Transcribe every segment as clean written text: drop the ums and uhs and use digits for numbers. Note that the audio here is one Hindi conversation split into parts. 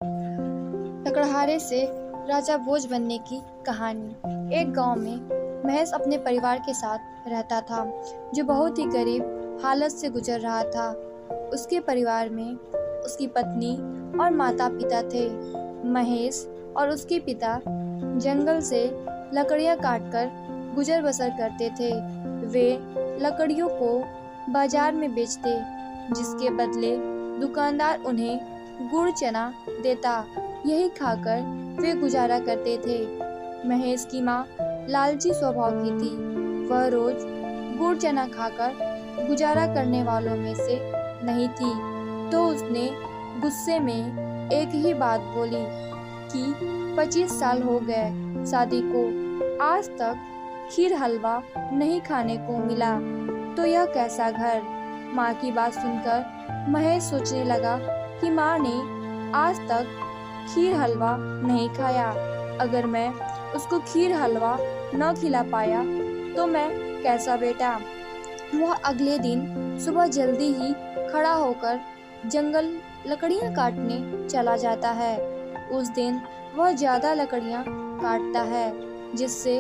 लकड़हारे से राजा भोज बनने की कहानी। एक गांव में महेश अपने परिवार के साथ रहता था, जो बहुत ही गरीब हालत से गुजर रहा था। उसके परिवार में उसकी पत्नी और माता पिता थे। महेश और उसके पिता जंगल से लकड़ियां काटकर गुजर बसर करते थे। वे लकड़ियों को बाजार में बेचते, जिसके बदले दुकानदार उन्हें गुड़ चना देता। यही खाकर वे गुजारा करते थे। महेश की माँ लालची स्वभाव की थी। वह रोज गुड़ चना खाकर गुजारा करने वालों में से नहीं थी, तो उसने गुस्से में एक ही बात बोली कि 25 साल हो गए शादी को, आज तक खीर हलवा नहीं खाने को मिला, तो यह कैसा घर। माँ की बात सुनकर महेश सोचने लगा कि माँ ने आज तक खीर हलवा नहीं खाया। अगर मैं उसको खीर हलवा न खिला पाया तो मैं कैसा बेटा। वह अगले दिन सुबह जल्दी ही खड़ा होकर जंगल लकड़ियां काटने चला जाता है। उस दिन वह ज्यादा लकड़ियां काटता है, जिससे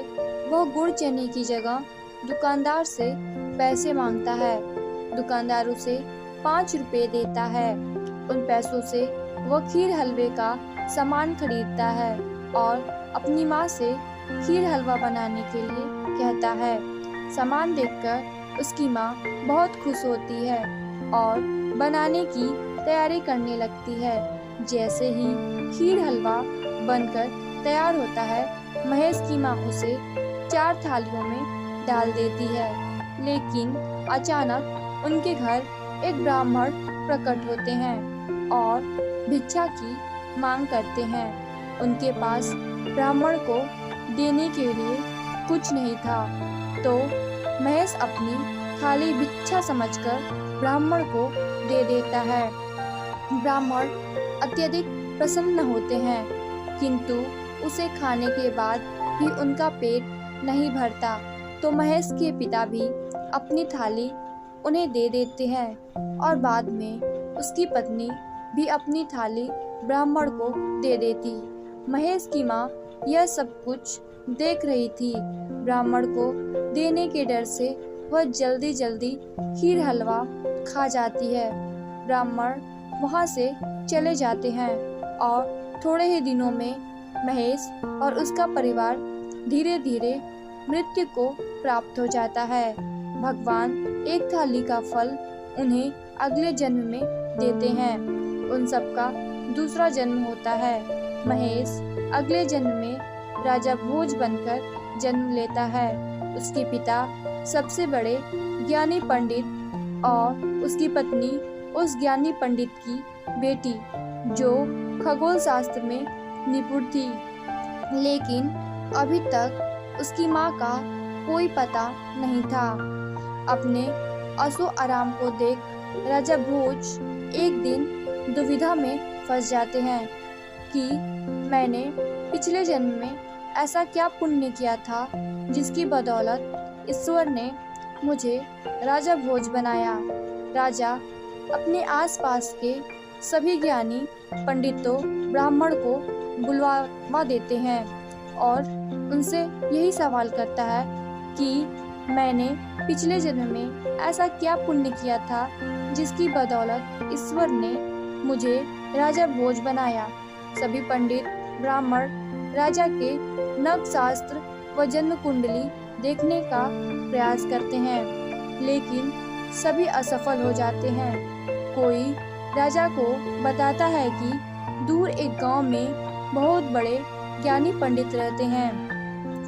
वह गुड़ चने की जगह दुकानदार से पैसे मांगता है। दुकानदार उसे 5 रुपए देता है। उन पैसों से वह खीर हलवे का सामान खरीदता है और अपनी माँ से खीर हलवा बनाने के लिए कहता है। सामान देखकर उसकी माँ बहुत खुश होती है और बनाने की तैयारी करने लगती है। जैसे ही खीर हलवा बनकर तैयार होता है, महेश की माँ उसे 4 थालियों में डाल देती है। लेकिन अचानक उनके घर एक ब्राह्मण प्रकट होते हैं और भिक्षा की मांग करते हैं। उनके पास ब्राह्मण को देने के लिए कुछ नहीं था, तो महेश अपनी थाली भिक्षा समझकर ब्राह्मण को दे देता है। ब्राह्मण अत्यधिक प्रसन्न होते हैं, किंतु उसे खाने के बाद भी उनका पेट नहीं भरता, तो महेश के पिता भी अपनी थाली उन्हें दे देते हैं और बाद में उसकी पत्नी भी अपनी थाली ब्राह्मण को दे देती। महेश की माँ यह सब कुछ देख रही थी। ब्राह्मण को देने के डर से वह जल्दी जल्दी खीर हलवा खा जाती है। ब्राह्मण वहाँ से चले जाते हैं और थोड़े ही दिनों में महेश और उसका परिवार धीरे धीरे मृत्यु को प्राप्त हो जाता है। भगवान एक थाली का फल उन्हें अगले जन्म में देते हैं। उन सबका दूसरा जन्म होता है। महेश अगले जन्म में राजा भोज बनकर जन्म लेता है। उसके पिता सबसे बड़े ज्ञानी पंडित और उसकी पत्नी उस ज्ञानी पंडित की बेटी, जो खगोल शास्त्र में निपुण थी। लेकिन अभी तक उसकी माँ का कोई पता नहीं था। अपने असो आराम को देख राजा भोज एक दिन दुविधा में फंस जाते हैं कि मैंने पिछले जन्म में ऐसा क्या पुण्य किया था जिसकी बदौलत ईश्वर ने मुझे राजा भोज बनाया। राजा अपने आसपास के सभी ज्ञानी पंडितों ब्राह्मण को बुलवा देते हैं और उनसे यही सवाल करता है कि मैंने पिछले जन्म में ऐसा क्या पुण्य किया था जिसकी बदौलत ईश्वर ने मुझे राजा भोज बनाया। सभी पंडित ब्राह्मण राजा के नव शास्त्र व जन्म कुंडली देखने का प्रयास करते हैं, लेकिन सभी असफल हो जाते हैं। कोई राजा को बताता है कि दूर एक गांव में बहुत बड़े ज्ञानी पंडित रहते हैं,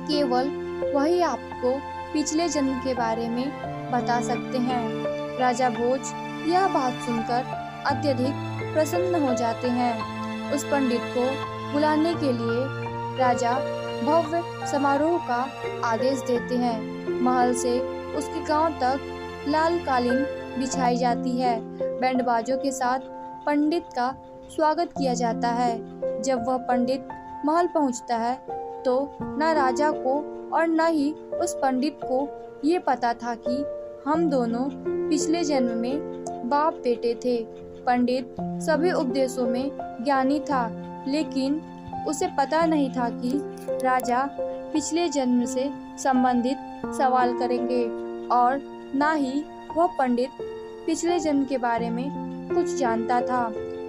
केवल वही आपको पिछले जन्म के बारे में बता सकते हैं। राजा भोज यह बात सुनकर अत्यधिक प्रसन्न हो जाते हैं। उस पंडित को बुलाने के लिए राजा भव्य समारोह का आदेश देते हैं। महल से उसके गांव तक लाल कालीन बिछाई जाती है। बैंड बाजों के साथ पंडित का स्वागत किया जाता है। जब वह पंडित महल पहुंचता है तो न राजा को और न ही उस पंडित को ये पता था कि हम दोनों पिछले जन्म में बाप बेटे थे। पंडित सभी उपदेशों में ज्ञानी था, लेकिन उसे पता नहीं था कि राजा पिछले जन्म से संबंधित सवाल करेंगे और ना ही वह पंडित पिछले जन्म के बारे में कुछ जानता था।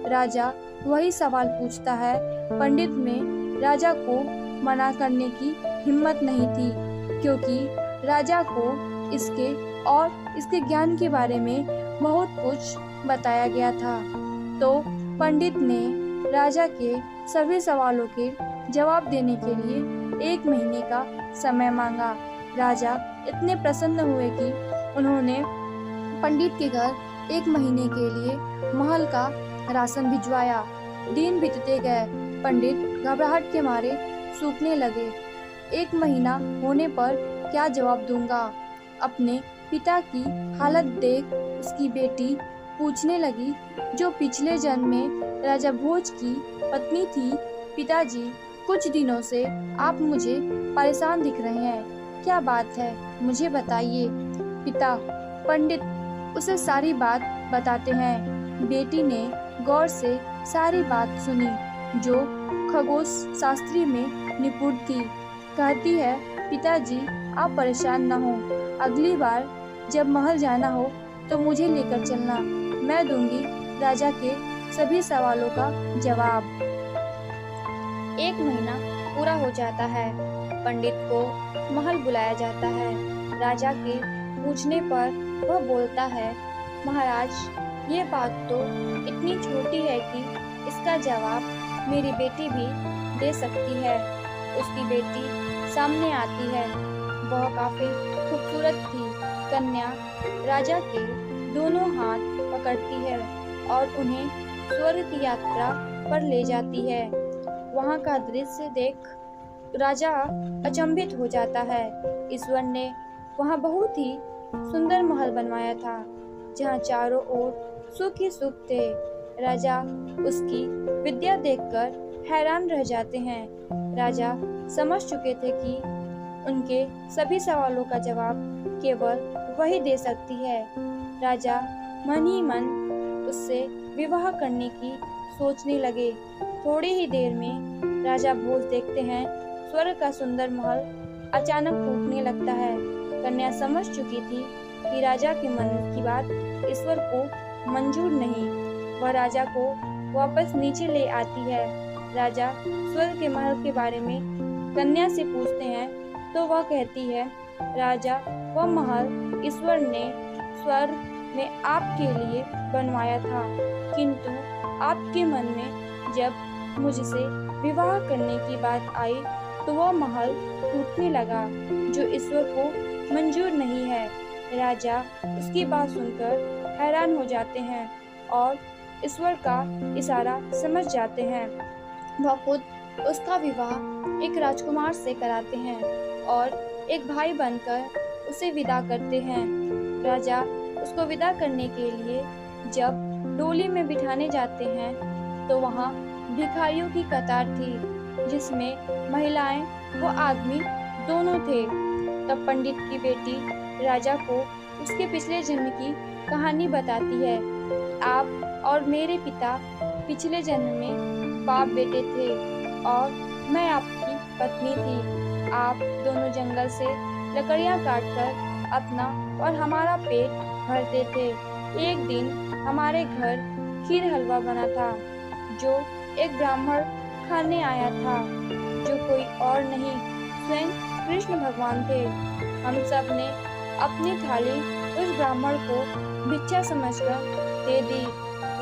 राजा वही सवाल पूछता है। पंडित में राजा को मना करने की हिम्मत नहीं थी, क्योंकि राजा को इसके और इसके ज्ञान के बारे में बहुत कुछ बताया गया था। तो पंडित ने राजा के सभी सवालों के जवाब देने के लिए 1 महीने का समय मांगा। राजा इतने प्रसन्न हुए कि उन्होंने पंडित के घर 1 महीने के लिए महल का राशन भिजवाया। दिन बीतते गए, पंडित घबराहट के मारे सूखने लगे। 1 महीना होने पर क्या जवाब दूंगा? अपने पिता की हालत देख उसकी बेटी पूछने लगी, जो पिछले जन्म में राजा भोज की पत्नी थी, पिताजी कुछ दिनों से आप मुझे परेशान दिख रहे हैं, क्या बात है, मुझे बताइए। पिता पंडित उसे सारी बात बताते हैं। बेटी ने गौर से सारी बात सुनी, जो खगोश शास्त्री में निपुण थी। कहती है, पिताजी आप परेशान न हो, अगली बार जब महल जाना हो तो मुझे लेकर चलना, मैं दूंगी राजा के सभी सवालों का जवाब। 1 महीना पूरा हो जाता है। पंडित को महल बुलाया जाता है। राजा के पूछने पर वह बोलता है, महाराज ये बात तो इतनी छोटी है कि इसका जवाब मेरी बेटी भी दे सकती है। उसकी बेटी सामने आती है। वह काफी खूबसूरत थी। कन्या राजा के दोनों हाथ पकड़ती है और उन्हें स्वर्ग की यात्रा पर ले जाती है। वहाँ का दृश्य देख राजा अचंभित हो जाता है। ईश्वर ने वहाँ बहुत ही सुंदर महल बनवाया था, जहाँ चारों ओर सुख ही सुख थे। राजा उसकी विद्या देखकर हैरान रह जाते हैं। राजा समझ चुके थे कि उनके सभी सवालों का जवाब केवल वही दे सकती है। राजा मन ही मन उससे विवाह करने की सोचने लगे। थोड़ी ही देर में राजा भोज देखते हैं, स्वर्ग का सुंदर महल अचानक टूटने लगता है। कन्या समझ चुकी थी कि राजा के मन की बात ईश्वर को मंजूर नहीं। वह राजा को वापस नीचे ले आती है। राजा स्वर्ग के महल के बारे में कन्या से पूछते हैं तो वह कहती है, राजा वह महल ईश्वर ने स्वर्ग में आपके लिए बनवाया था, किंतु आपके मन में जब मुझसे विवाह करने की बात आई तो वह महल टूटने लगा, जो ईश्वर को मंजूर नहीं है। राजा उसकी बात सुनकर हैरान हो जाते हैं और ईश्वर का इशारा समझ जाते हैं। वह खुद उसका विवाह एक राजकुमार से कराते हैं और एक भाई बनकर उसे विदा करते हैं। राजा उसको विदा करने के लिए जब डोली में बिठाने जाते हैं तो वहाँ भिखारियों की कतार थी, जिसमें महिलाएं व आदमी दोनों थे। तब पंडित की बेटी राजा को उसके पिछले जन्म की कहानी बताती है। आप और मेरे पिता पिछले जन्म में बाप बेटे थे और मैं आपकी पत्नी थी। आप दोनों जंगल से लकड़ियां काटकर अपना और हमारा पेट भरते थे। एक दिन हमारे घर खीर हलवा बना था, जो एक ब्राह्मण खाने आया था, जो कोई और नहीं स्वयं कृष्ण भगवान थे। हम सब ने अपनी थाली उस ब्राह्मण को भिक्षा समझकर दे दी,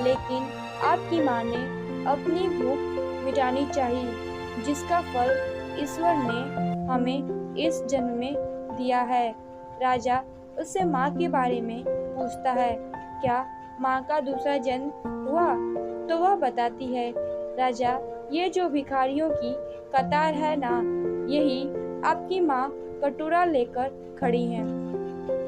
लेकिन आपकी माँ ने अपनी भूख मिटानी चाहिए, जिसका फल ईश्वर ने हमें इस जन्म में दिया है। राजा उससे माँ के बारे में पूछता है, क्या माँ का दूसरा जन्म हुआ? तो वह बताती है, राजा ये जो भिखारियों की कतार है ना, यही आपकी माँ कटोरा लेकर खड़ी हैं।